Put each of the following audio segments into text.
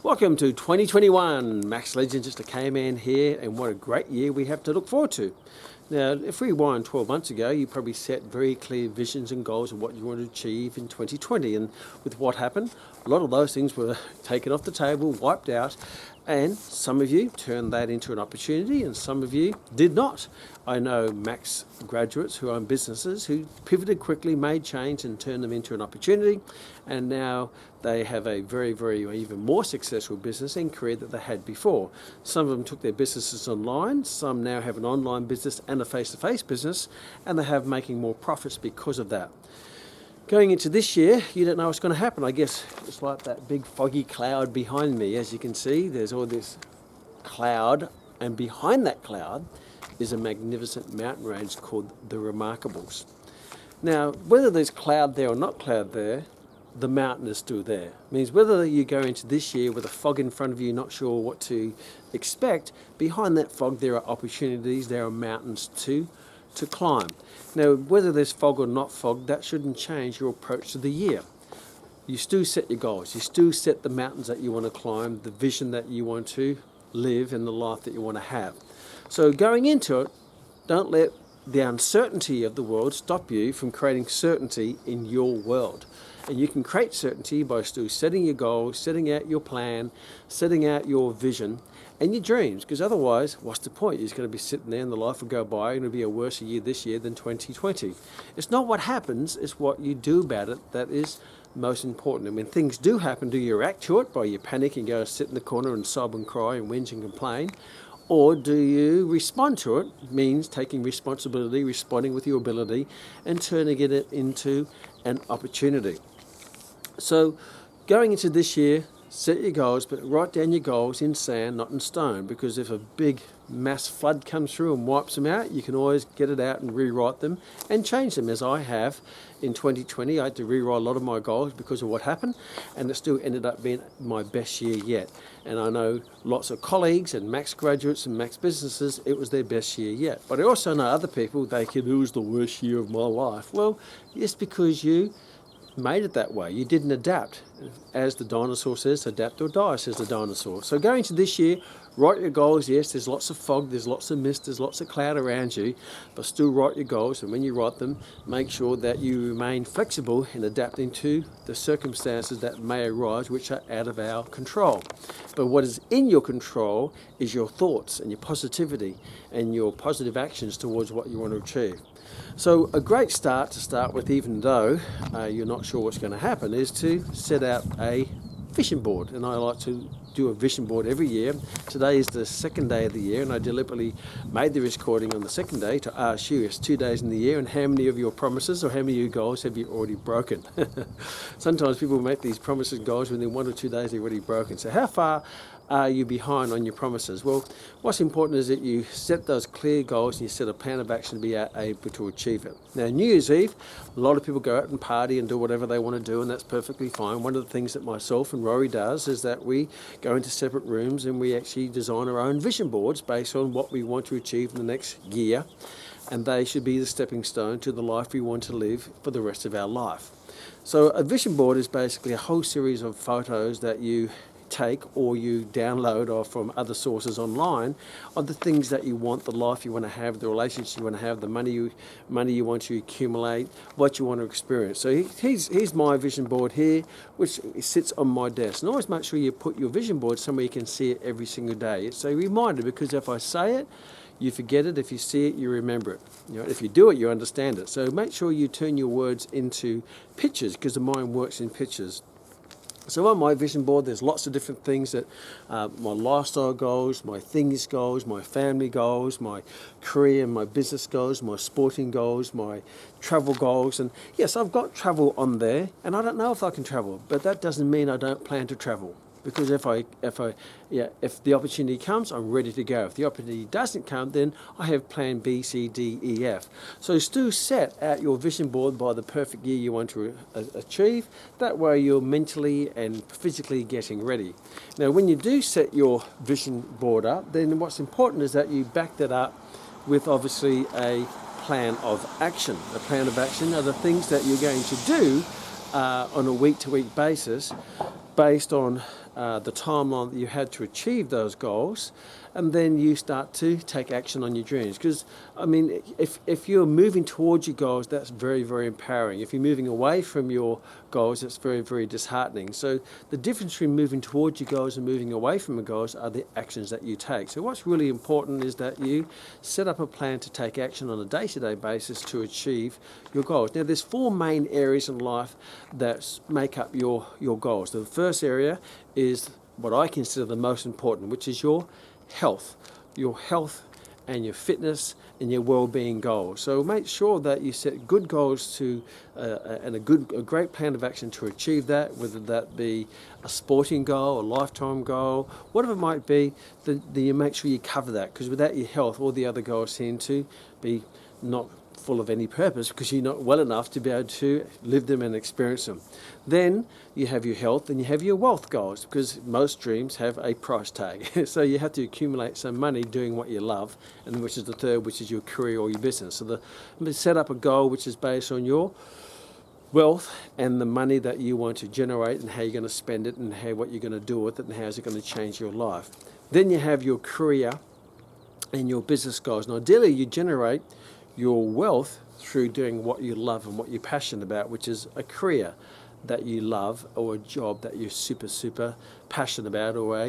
Welcome to 2021. Max Legend, just a K-Man here, and what a great year we have to look forward to. Now, if we rewind 12 months ago, you probably set very clear visions and goals of what you want to achieve in 2020. And with what happened, a lot of those things were taken off the table, wiped out, and some of you turned that into an opportunity and some of you did not. I know Max graduates who own businesses who pivoted quickly, made change and turned them into an opportunity, and now they have a very, even more successful business and career than they had before. Some of them took their businesses online, some now have an online business and a face-to-face business, and they have making more profits because of that. Going into this year, you don't know what's going to happen. I guess it's like that big foggy cloud behind me. As you can see, there's all this cloud, and behind that cloud is a magnificent mountain range called the Remarkables. Now, whether there's cloud there or not cloud there, the mountain is still there. It means whether you go into this year with a fog in front of you, not sure what to expect, behind that fog there are opportunities, there are mountains to climb. Now, whether there's fog or not fog, that shouldn't change your approach to the year. You still set your goals, you still set the mountains that you want to climb, the vision that you want to live, and the life that you want to have. So going into it, don't let the uncertainty of the world stop you from creating certainty in your world. And you can create certainty by still setting your goals, setting out your plan, setting out your vision and your dreams, because otherwise, what's the point? You're just going to be sitting there and the life will go by and it'll be a worse year this year than 2020. It's not what happens, it's what you do about it that is most important. And when things do happen, do you react to it by you panic and go sit in the corner and sob and cry and whinge and complain? Or do you respond to it? Means taking responsibility, responding with your ability and turning it into an opportunity. So going into this year, set your goals, but write down your goals in sand, not in stone, because if a big mass flood comes through and wipes them out, you can always get it out and rewrite them and change them, as I have in 2020. I had to rewrite a lot of my goals because of what happened, and it still ended up being my best year yet. And I know lots of colleagues and Max graduates and Max businesses, it was their best year yet. But I also know other people, they can, it was the worst year of my life. Well, it's because you made it that way. You didn't adapt. As the dinosaur says, adapt or die, says the dinosaur. So going to this year, write your goals. Yes, there's lots of fog, there's lots of mist, there's lots of cloud around you, but still write your goals. And when you write them, make sure that you remain flexible in adapting to the circumstances that may arise, which are out of our control. But what is in your control is your thoughts and your positivity and your positive actions towards what you want to achieve. So a great start to start with, even though you're not sure what's going to happen, is to set out a vision board. And I like to do a vision board every year. Today is the second day of the year, and I deliberately made the recording on the second day to ask you, it's 2 days in the year, and how many of your promises or how many of your goals have you already broken? Sometimes people make these promises and goals within 1 or 2 days they're already broken. So how far are you behind on your promises? Well, what's important is that you set those clear goals and you set a plan of action to be able to achieve it. Now, New Year's Eve, a lot of people go out and party and do whatever they want to do, and that's perfectly fine. One of the things that myself and Rory does is that we go into separate rooms and we actually design our own vision boards based on what we want to achieve in the next year, and they should be the stepping stone to the life we want to live for the rest of our life. So a vision board is basically a whole series of photos that you take or you download or from other sources online of the things that you want, the life you want to have, the relationships you want to have, the money you want to accumulate, what you want to experience. So here's my vision board here, which sits on my desk. And always make sure you put your vision board somewhere you can see it every single day. It's a reminder, because if I say it, you forget it. If you see it, you remember it. You know, if you do it, you understand it. So make sure you turn your words into pictures, because the mind works in pictures. So on my vision board, there's lots of different things that my lifestyle goals, my things goals, my family goals, my career and my business goals, my sporting goals, my travel goals. And yes, I've got travel on there, and I don't know if I can travel, but that doesn't mean I don't plan to travel. Because if the opportunity comes, I'm ready to go. If the opportunity doesn't come, then I have plan B, C, D, E, F. So still set out your vision board by the perfect year you want to achieve. That way you're mentally and physically getting ready. Now, when you do set your vision board up, then what's important is that you back that up with obviously a plan of action. A plan of action are the things that you're going to do on a week-to-week basis based on the timeline that you had to achieve those goals, and then you start to take action on your dreams. Because, I mean, if you're moving towards your goals, that's very, very empowering. If you're moving away from your goals, it's very, very disheartening. So the difference between moving towards your goals and moving away from your goals are the actions that you take. So what's really important is that you set up a plan to take action on a day-to-day basis to achieve your goals. Now, there's four main areas in life that make up your goals. The first area is what I consider the most important, which is your health and your fitness and your well-being goals. So make sure that you set good goals to and a great plan of action to achieve that, whether that be a sporting goal, a lifetime goal, whatever it might be, that you make sure you cover that, because without your health, all the other goals seem to be not full of any purpose because you're not well enough to be able to live them and experience them. Then you have your health and you have your wealth goals, because most dreams have a price tag. So you have to accumulate some money doing what you love, and which is the third, which is your career or your business. So set up a goal which is based on your wealth and the money that you want to generate and how you're going to spend it and what you're going to do with it and how is it going to change your life. Then you have your career and your business goals. And ideally you generate your wealth through doing what you love and what you're passionate about, which is a career that you love or a job that you're super passionate about, or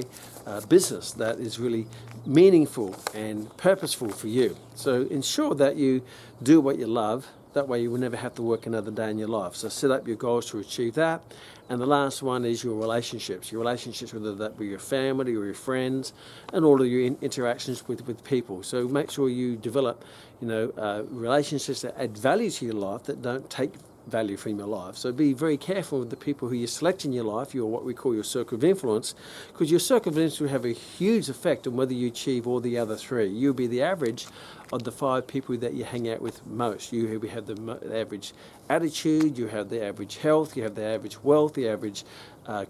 a business that is really meaningful and purposeful for you. So ensure that you do what you love. That way you will never have to work another day in your life. So set up your goals to achieve that. And the last one is your relationships. Your relationships, whether that be your family or your friends, and all of your interactions with people. So make sure you develop, relationships that add value to your life, that don't take value from your life. So be very careful with the people who you select in your life, your what we call your circle of influence, because your circle of influence will have a huge effect on whether you achieve all the other three. You'll be the average of the 5 people that you hang out with most. You have the average attitude, you have the average health, you have the average wealth, the average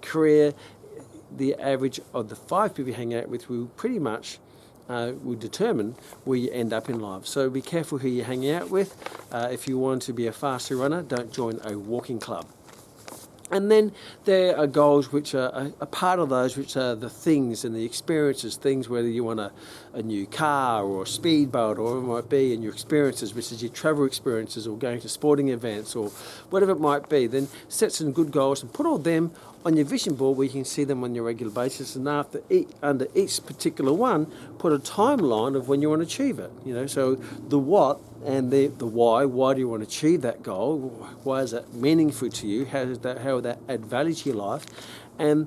career. The average of the 5 people you hang out with will pretty much will determine where you end up in life. So be careful who you hang out with. If you want to be a faster runner, don't join a walking club. And then there are goals which are a part of those, which are the things and the experiences, things whether you want a new car or a speedboat or whatever it might be, and your experiences, which is your travel experiences or going to sporting events or whatever it might be. Then set some good goals and put all them on your vision board where you can see them on your regular basis, and under each particular one, put a timeline of when you want to achieve it. So the what and the why. Why do you want to achieve that goal? Why is that meaningful to you? How will that add value to your life? And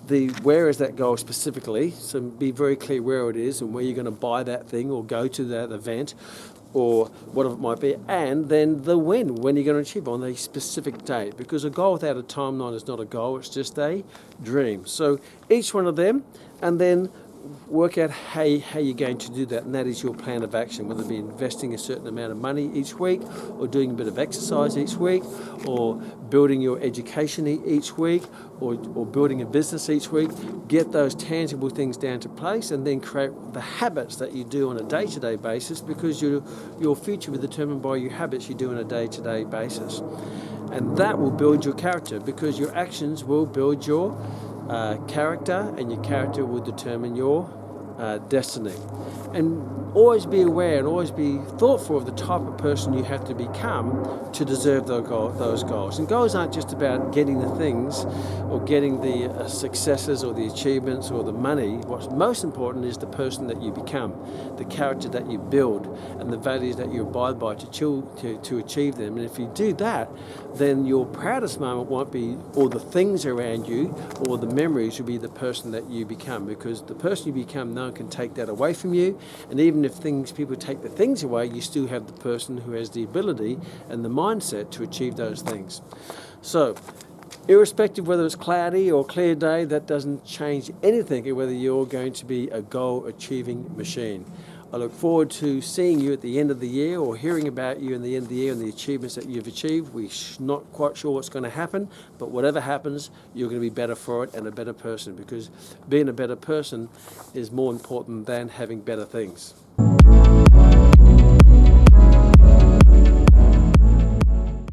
the where is that goal specifically? So be very clear where it is and where you're going to buy that thing or go to that event or whatever it might be, and then the when you're going to achieve on a specific date, because a goal without a timeline is not a goal, it's just a dream. So each one of them, and then work out how you're going to do that, and that is your plan of action, whether it be investing a certain amount of money each week, or doing a bit of exercise each week, or building your education each week, or building a business each week. Get those tangible things down to place, and then create the habits that you do on a day-to-day basis, because your future will be determined by your habits you do on a day-to-day basis. And that will build your character, because your actions will build your character, and your character will determine your destiny. And always be aware and always be thoughtful of the type of person you have to become to deserve those goals. And goals aren't just about getting the things or getting the successes or the achievements or the money. What's most important is the person that you become, the character that you build, and the values that you abide by to achieve them. And if you do that, then your proudest moment won't be all the things around you or the memories. Will be the person that you become, because the person you become, no one can take that away from you. And even if people take the things away, you still have the person who has the ability and the mindset to achieve those things. So irrespective whether it's cloudy or clear day, that doesn't change anything whether you're going to be a goal-achieving machine. I look forward to seeing you at the end of the year, or hearing about you in the end of the year and the achievements that you've achieved. We're not quite sure what's going to happen, but whatever happens, you're going to be better for it and a better person, because being a better person is more important than having better things.